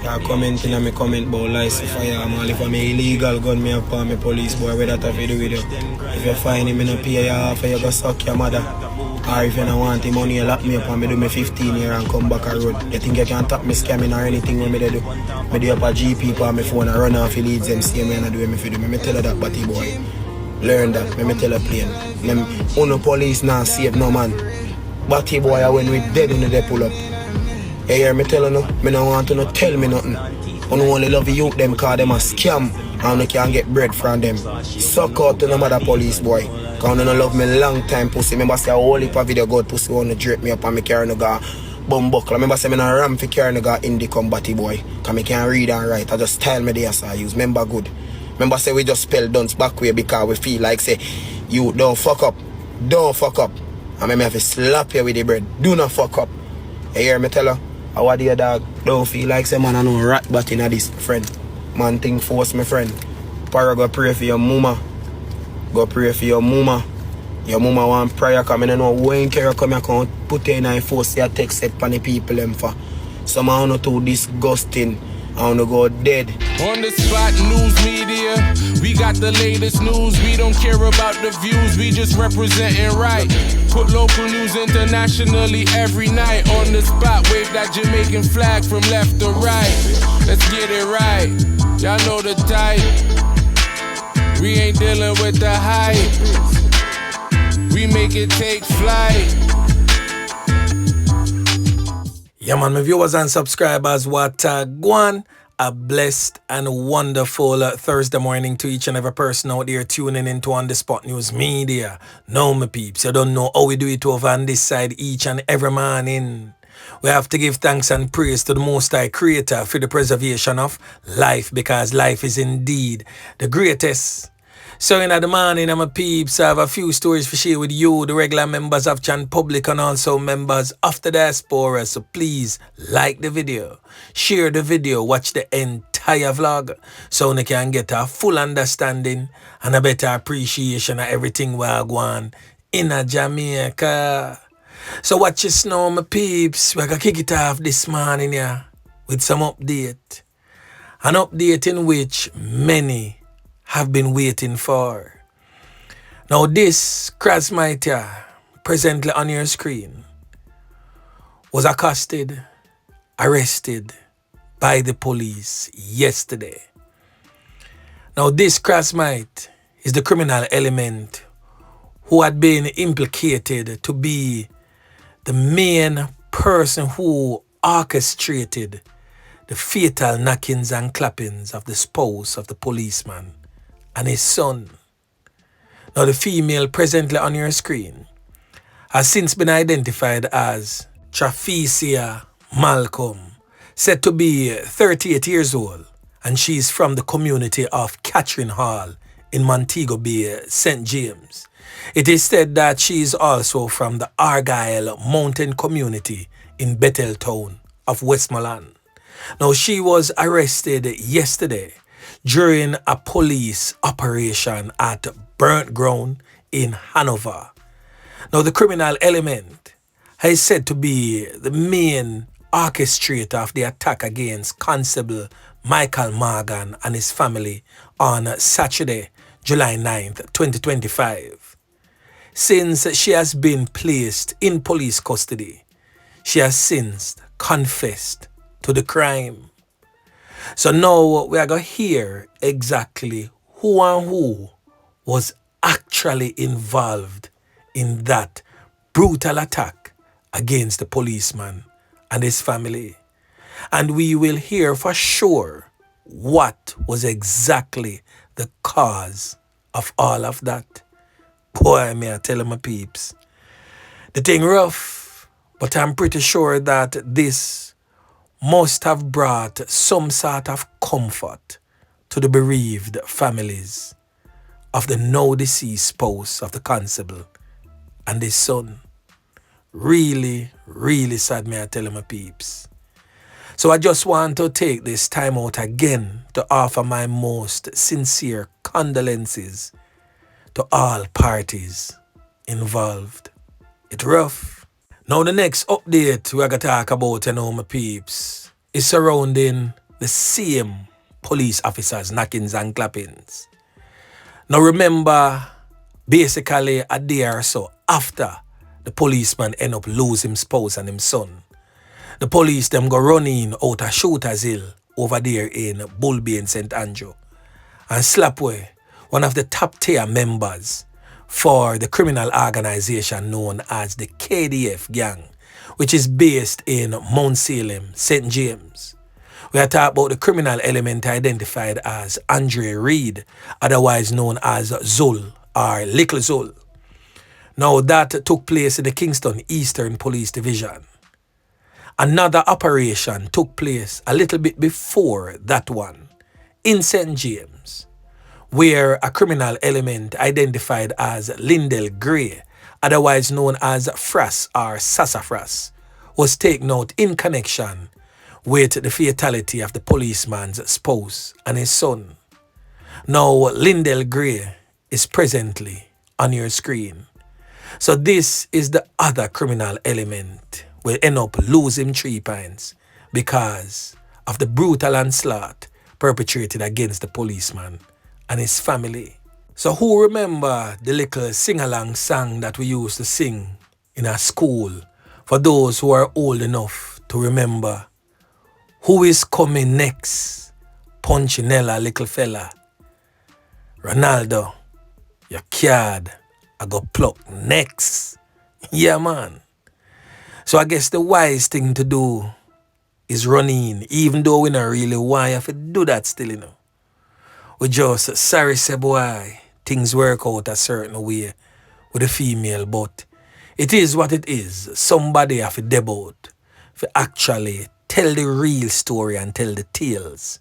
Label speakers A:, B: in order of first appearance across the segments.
A: Yeah, commenting on me comment about license fire. I'm all if I'm illegal gun me up on me police boy, where that have to do with you. If you find him, you pay your half, you go suck your mother. Or if you don't want him money, you lock me up and me do me 15 years and come back a road. You think you can tap me scamming or anything when me do? Me do up a GP on my phone and run off the leads them same way and I do me for do. Me tell you that, batty boy. Learn that, me tell you plain. Uno police now save no man. Batty boy, when we dead in the pull up. You hear me tell you no? Me don't want to no tell me nothing. I only love the youth them cause them a scam and you can't get bread from them. Suck out to no mother police boy. Cause you don't love me long time pussy. Remember say a whole heap of video god pussy wanna drape me up and me carry no ga bum buckle. Remember say me no ram for carry no ga indie combatty boy. Cause me can't read and write. I just style me there so I use. Remember good. Remember say we just spell dunce back way because we feel like say you don't fuck up. Don't fuck up. And me have to slap you with the bread. Do not fuck up. You hear me tell you? How are you, dog? Don't feel like say man I know rat but in this friend. Man think force my friend. Para go pray for your mama. Go pray for your mama. Your mama want prayer come and know when care come here come put in and force your text set pan the people them for. Some I not too disgusting. I wanna go dead.
B: On the spot, news media. We got the latest news. We don't care about the views. We just representing right. Put local news internationally every night. On the spot, wave that Jamaican flag from left to right. Let's get it right. Y'all know the type. We ain't dealing with the hype. We make it take flight.
C: Yeah, man, my viewers and subscribers, what go on. A blessed and wonderful Thursday morning to each and every person out there tuning into On The Spot News Media. Now, my peeps, you don't know how we do it over on this side each and every morning. We have to give thanks and praise to the Most High Creator for the preservation of life, because life is indeed the greatest. So in the morning, my peeps, I have a few stories to share with you, the regular members of Chan Public and also members of the diaspora. So please like the video, share the video, watch the entire vlog so you can get a full understanding and a better appreciation of everything we are going in Jamaica. So watch this now, my peeps. We're going to kick it off this morning here with some update. An update in which many have been waiting for. Now this Krasmite presently on your screen was accosted, arrested by the police yesterday. Now this Krasmite is the criminal element who had been implicated to be the main person who orchestrated the fatal knockings and clappings of the spouse of the policeman and his son. Now the female presently on your screen has since been identified as Traffiricia Malcolm, said to be 38 years old, and she is from the community of Catherine Hall in Montego Bay, St. James. It is said that she is also from the Argyle Mountain community in Betheltown of Westmoreland. Now she was arrested yesterday during a police operation at Burnt Ground in Hanover. Now the criminal element is said to be the main orchestrator of the attack against Constable Michael Morgan and his family on Saturday, July 9th, 2025. Since she has been placed in police custody, she has since confessed to the crime. So now we are going to hear exactly who and who was actually involved in that brutal attack against the policeman and his family. And we will hear for sure what was exactly the cause of all of that. Boy, may I tell my peeps, the thing rough, but I'm pretty sure that this must have brought some sort of comfort to the bereaved families of the now deceased spouse of the constable and his son. Really, really sad, may I tell my peeps. So I just want to take this time out again to offer my most sincere condolences to all parties involved. It's rough. Now the next update we're going to talk about, my peeps, is surrounding the same police officers, knockings and clappings. Now remember, basically a day or so after the policeman end up lose him spouse and him son, the police them go running out of Shooters Hill over there in Bulby in St. Andrew. And ClapWeh, one of the top tier members for the criminal organization known as the KDF gang, which is based in Mount Salem, St. James. We are talking about the criminal element identified as Andre Reed, otherwise known as Zul or Little Zul. Now that took place in the Kingston Eastern Police Division. Another operation took place a little bit before that one in St. James, where a criminal element identified as Lindell Gray, otherwise known as Frass or Sassafras, was taken out in connection with the fatality of the policeman's spouse and his son. Now, Lindell Gray is presently on your screen. So this is the other criminal element will end up losing 3 points because of the brutal onslaught perpetrated against the policeman and his family. So who remember the little sing-along song that we used to sing in our school? For those who are old enough to remember, who is coming next? Punchinella, little fella. Ronaldo, your card, I go pluck next. Yeah, man. So I guess the wise thing to do is run in, even though we not really want you to do that still, you know. We just, sorry say boy, things work out a certain way with a female, but it is what it is. Somebody have to debut to actually tell the real story and tell the tales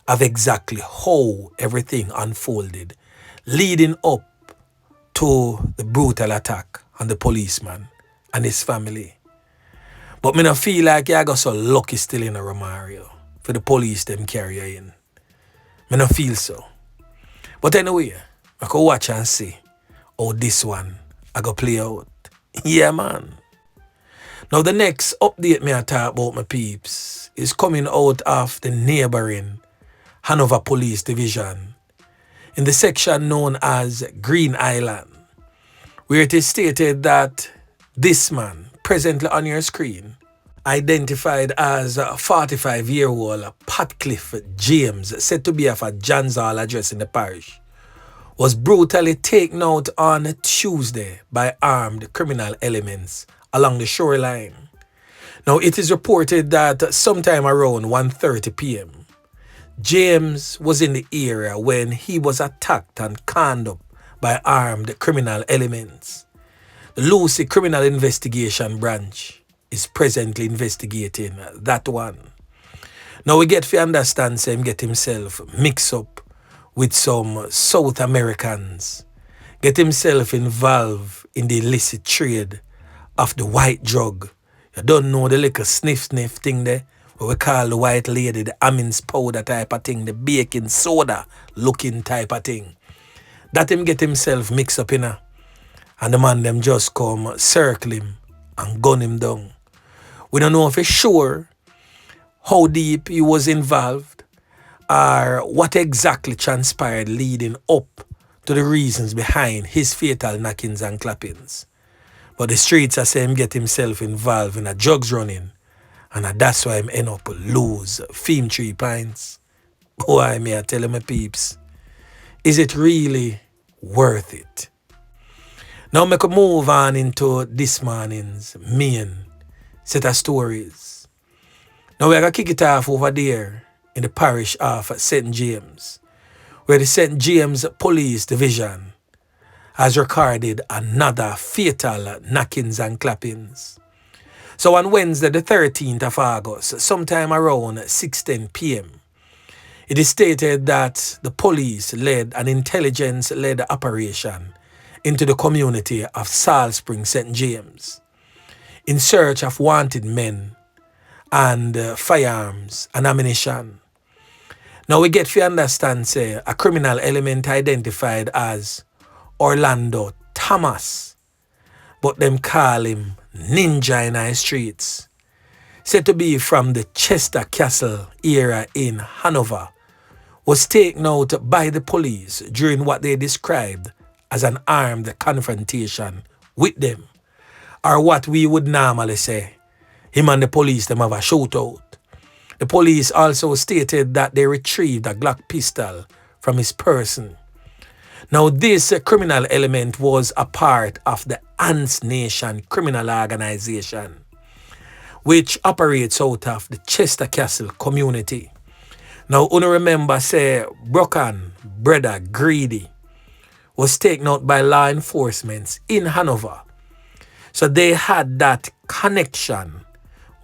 C: of exactly how everything unfolded, leading up to the brutal attack on the policeman and his family. But me not feel like I got so lucky still in a Romario for the police them carry you in. Me not feel so. But anyway, I can watch and see how this one I go play out. Yeah, man. Now the next update me I talk about, my peeps, is coming out of the neighboring Hanover Police Division in the section known as Green Island, where it is stated that this man, presently on your screen, identified as a 45-year-old Patcliffe James, said to be of a John's Hall address in the parish, was brutally taken out on Tuesday by armed criminal elements along the shoreline. Now, it is reported that sometime around 1:30 p.m., James was in the area when he was attacked and conned up by armed criminal elements. The Lucy Criminal Investigation Branch is presently investigating that one. Now we get to understand him get himself mixed up with some South Americans, get himself involved in the illicit trade of the white drug. You don't know the little sniff thing there, what we call the white lady, the Amins powder type of thing, the baking soda looking type of thing. That him get himself mixed up in. And the man them just come circle him and gun him down. We don't know for sure how deep he was involved or what exactly transpired leading up to the reasons behind his fatal knockings and clappings. But the streets are saying him get himself involved in a drugs running, and that's why him end up lose 3 points. Boy, me I tell him, my peeps, is it really worth it? Now we can move on into this morning's main set of stories. Now we're going to kick it off over there in the parish of St. James, where the St. James Police Division has recorded another fatal knockings and clappings. So on Wednesday the 13th of August, sometime around 6:10 p.m., it is stated that the police led an intelligence-led operation into the community of Salt Spring, St. James, in search of wanted men and firearms and ammunition. Now we get to understand, say, a criminal element identified as Orlando Thomas, but them call him Ninja in our streets, said to be from the Chester Castle era in Hanover, was taken out by the police during what they described as an armed confrontation with them, or what we would normally say, him and the police them have a shootout. The police also stated that they retrieved a Glock pistol from his person. Now, this criminal element was a part of the Ants Nation criminal organization, which operates out of the Chester Castle community. Now, you remember, say, Broken brother Greedy was taken out by law enforcement in Hanover. So they had that connection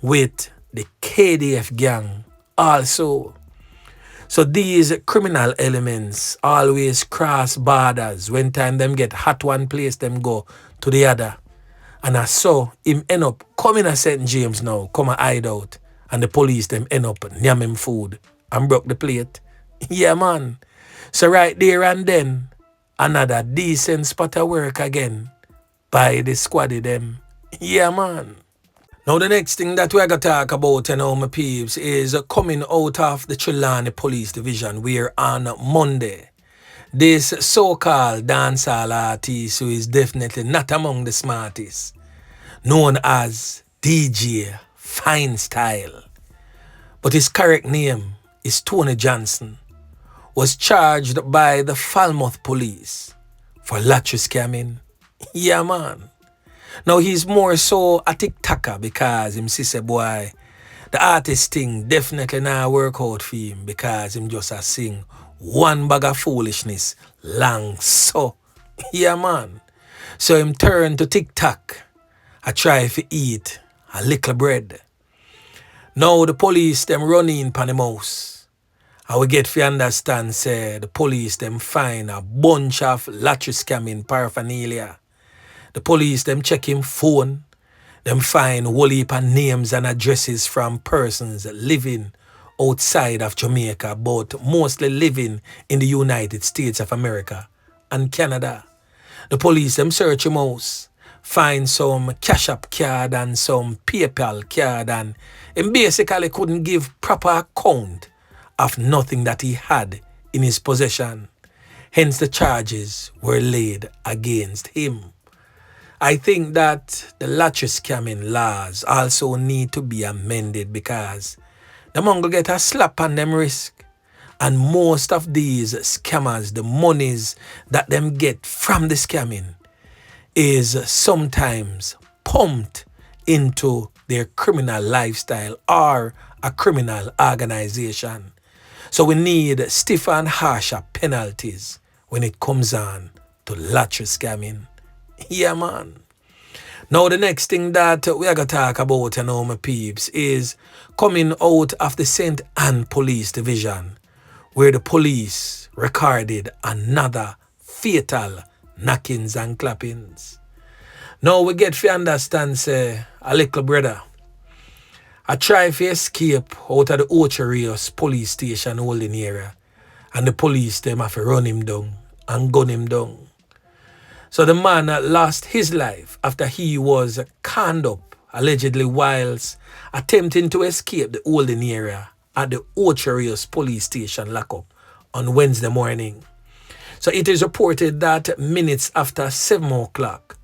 C: with the KDF gang also. So these criminal elements always cross borders. When time them get hot one place, them go to the other. And I saw him end up coming to St. James now, come and hide out. And the police them end up nyam him food and broke the plate. Yeah, man. So right there and then, another decent spot of work again by the squaddy them. Yeah, man. Now the next thing that we're going to talk about, my peeps, is coming out of the Trelawney Police Division, where on Monday, this so-called dancehall artist, who is definitely not among the smartest, known as DJ Fynestyle, but his correct name is Tony Johnson, was charged by the Falmouth Police for lottery scamming. Yeah, man. Now, he's more so a TikToker because him say, boy, the artist thing definitely not work out for him because him just a sing one bag of foolishness long so. Yeah, man. So him turn to TikTok. I try to eat a little bread. Now the police them running pan the mouse. And we get to understand, say, the police them find a bunch of lottery scamming paraphernalia. The police them check him phone. Them find whole heap of names and addresses from persons living outside of Jamaica, but mostly living in the United States of America and Canada. The police them search him house, find some Cash App card and some PayPal card, and him basically couldn't give proper account of nothing that he had in his possession. Hence the charges were laid against him. I think that the lottery scamming laws also need to be amended because the mongo get a slap on them wrist. And most of these scammers, the monies that them get from the scamming is sometimes pumped into their criminal lifestyle or a criminal organization. So we need stiffer and harsher penalties when it comes on to lottery scamming. Yeah, man. Now the next thing that we are going to talk about, my peeps, is coming out of the St. Anne Police Division, where the police recorded another fatal knockings and clappings. Now we get to understand, say, a little brother, I try to escape out of the Ocherios police station holding area, and the police them have to run him down and gun him down. So the man lost his life after he was conned up, allegedly whilst attempting to escape the holding area at the Ocherios police station lockup on Wednesday morning. So it is reported that minutes after 7 o'clock,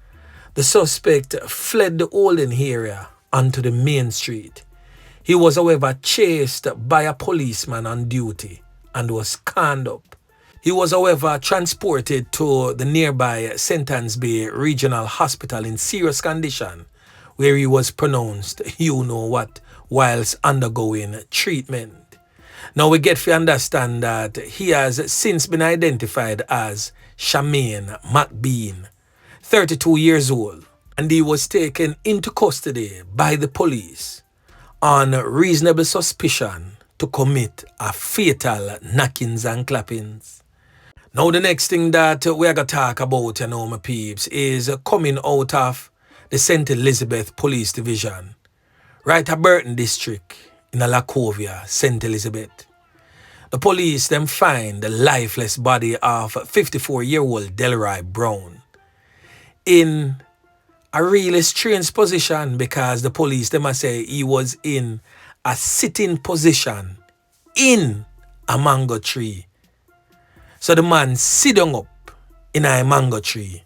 C: the suspect fled the holding area onto the main street. He was, however, chased by a policeman on duty and was conned up. He was, however, transported to the nearby St. Anne's Bay Regional Hospital in serious condition, where he was pronounced, you know what, whilst undergoing treatment. Now we get to understand that he has since been identified as Shamaine McBean, 32 years old, and he was taken into custody by the police on reasonable suspicion to commit a fatal knockings and clappings. Now the next thing that we are going to talk about, my peeps, is coming out of the St. Elizabeth Police Division, right at Burton District in Lacovia, St. Elizabeth. The police then find the lifeless body of 54-year-old Delroy Brown in a really strange position because the police, they must say he was in a sitting position in a mango tree. So the man sitting up in a mango tree,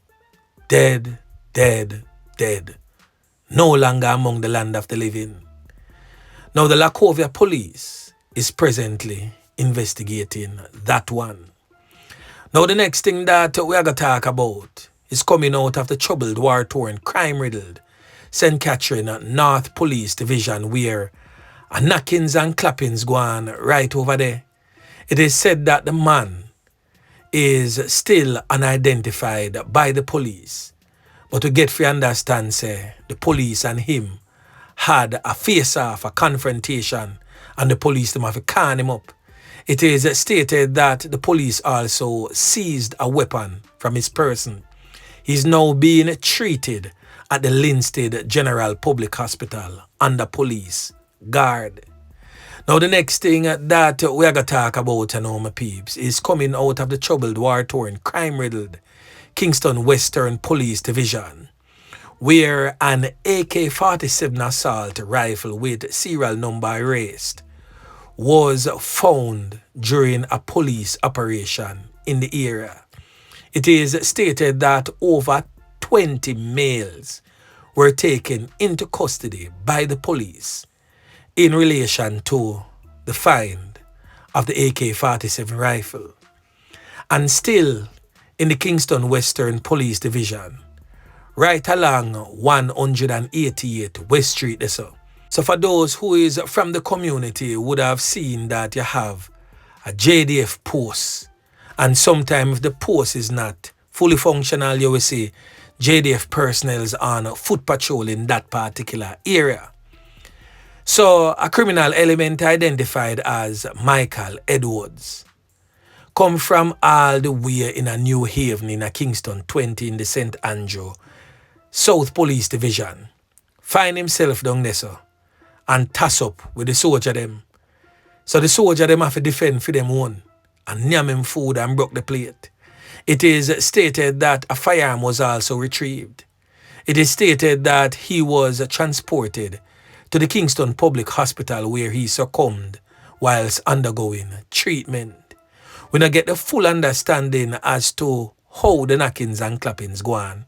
C: dead, dead, dead, no longer among the land of the living. Now the Lacovia police is presently investigating that one. Now the next thing that we are going to talk about is coming out of the troubled, war-torn, crime-riddled St. Catherine North Police Division, where a knockings and clappings go on right over there. It is said that the man is still unidentified by the police. But to get for understand, say, the police and him had a face-off, a confrontation, and the police them have to can him up. It is stated that the police also seized a weapon from his person. He's now being treated at the Linstead General Public Hospital under police guard. Now the next thing that we are going to talk about, my peeps, is coming out of the troubled, war-torn, crime-riddled Kingston Western Police Division, where an AK-47 assault rifle with serial number erased was found during a police operation in the area. It is stated that over 20 males were taken into custody by the police in relation to the find of the AK-47 rifle. And still in the Kingston Western Police Division, right along 188 West Street. So for those who is from the community would have seen that you have a JDF post, and sometimes if the post is not fully functional, you will see JDF personnel on foot patrol in that particular area. So a criminal element identified as Michael Edwards come from all the way in a New Haven in a Kingston 20 in the St. Andrew South Police Division. Find himself down there, so, and toss up with the soldier them. So the soldier them have to defend for them own and nyam him food and broke the plate. It is stated that a firearm was also retrieved. It is stated that he was transported to the Kingston Public Hospital where he succumbed whilst undergoing treatment. We don't get the full understanding as to how the knockings and clappings go on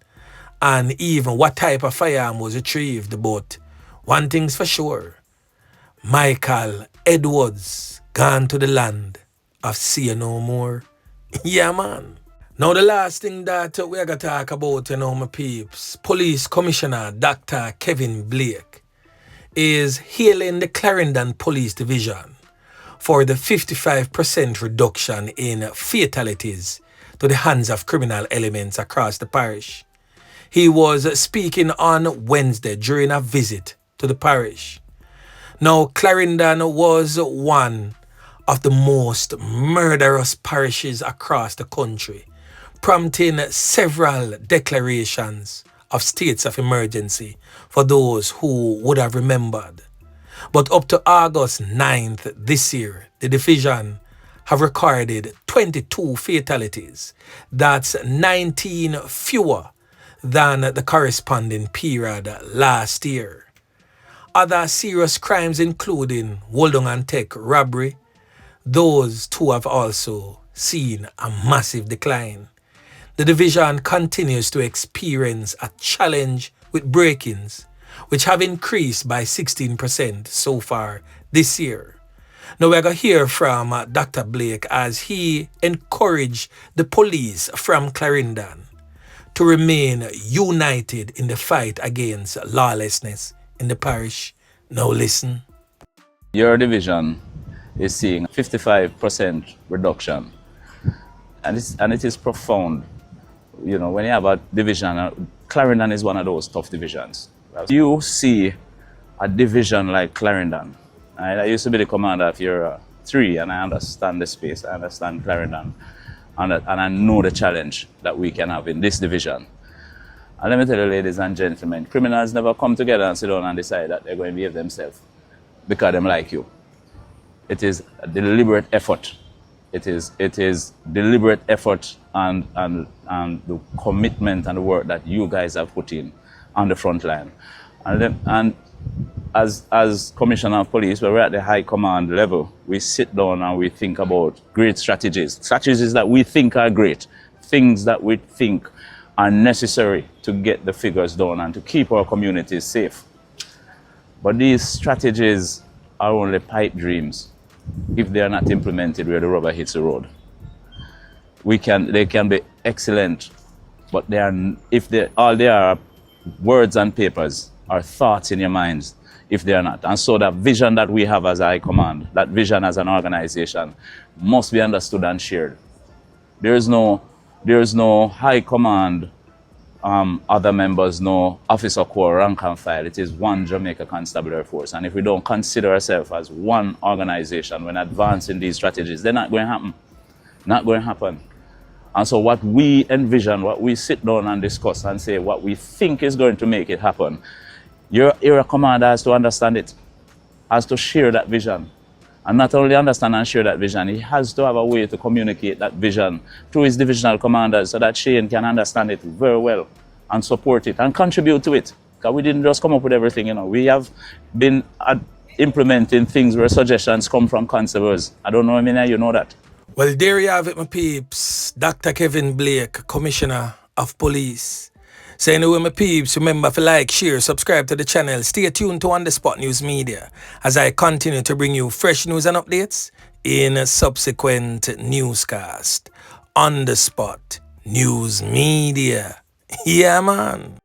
C: and even what type of firearm was retrieved, but one thing's for sure, Michael Edwards gone to the land of see no more. Yeah, man. Now the last thing that we're going to talk about, my peeps, Police Commissioner Dr. Kevin Blake is hailing the Clarendon Police Division for the 55% reduction in fatalities to the hands of criminal elements across the parish. He was speaking on Wednesday during a visit to the parish. Now, Clarendon was one of the most murderous parishes across the country, prompting several declarations of states of emergency for those who would have remembered. But up to August 9th this year, the division have recorded 22 fatalities. That's 19 fewer than the corresponding period last year. Other serious crimes including Woldong and Tech robbery, those two have also seen a massive decline. The division continues to experience a challenge with break-ins, which have increased by 16% so far this year. Now we're going to hear from Dr. Blake as he encouraged the police from Clarendon to remain united in the fight against lawlessness in the parish. Now listen.
D: Your division is seeing 55% reduction, and it is profound. You know, when you have a division, Clarendon is one of those tough divisions. You see a division like Clarendon. I used to be the commander of your 3, and I understand the space. I understand Clarendon, and I know the challenge that we can have in this division. And let me tell you, ladies and gentlemen, criminals never come together and sit down and decide that they're going to behave themselves because they like you. It is a deliberate effort. It is deliberate effort and the commitment and the work that you guys have put in on the front line. And as Commissioner of Police, where we're at the high command level, we sit down and we think about great strategies that we think are great, things that we think are necessary to get the figures down and to keep our communities safe. But these strategies are only pipe dreams if they are not implemented where the rubber hits the road. They can be excellent, but all they are words and papers or thoughts in your minds if they are not. And so that vision that we have as High Command, that vision as an organization, must be understood and shared. There is no High Command, other members, no officer corps, rank and file. It is one Jamaica Constabulary Force. And if we don't consider ourselves as one organization when advancing these strategies, they're not going to happen. Not going to happen. And so what we envision, what we sit down and discuss and say what we think is going to make it happen, your area commander has to understand it, has to share that vision. And not only understand and share that vision, he has to have a way to communicate that vision to his divisional commanders so that Shane can understand it very well and support it and contribute to it. Because we didn't just come up with everything, you know. We have been implementing things where suggestions come from constables. I don't know, I mean, you know that.
C: Well, there you have it, my peeps. Dr. Kevin Blake, Commissioner of Police. So anyway, my peeps, remember to like, share, subscribe to the channel. Stay tuned to On The Spot News Media as I continue to bring you fresh news and updates in a subsequent newscast. On The Spot News Media. Yeah, man.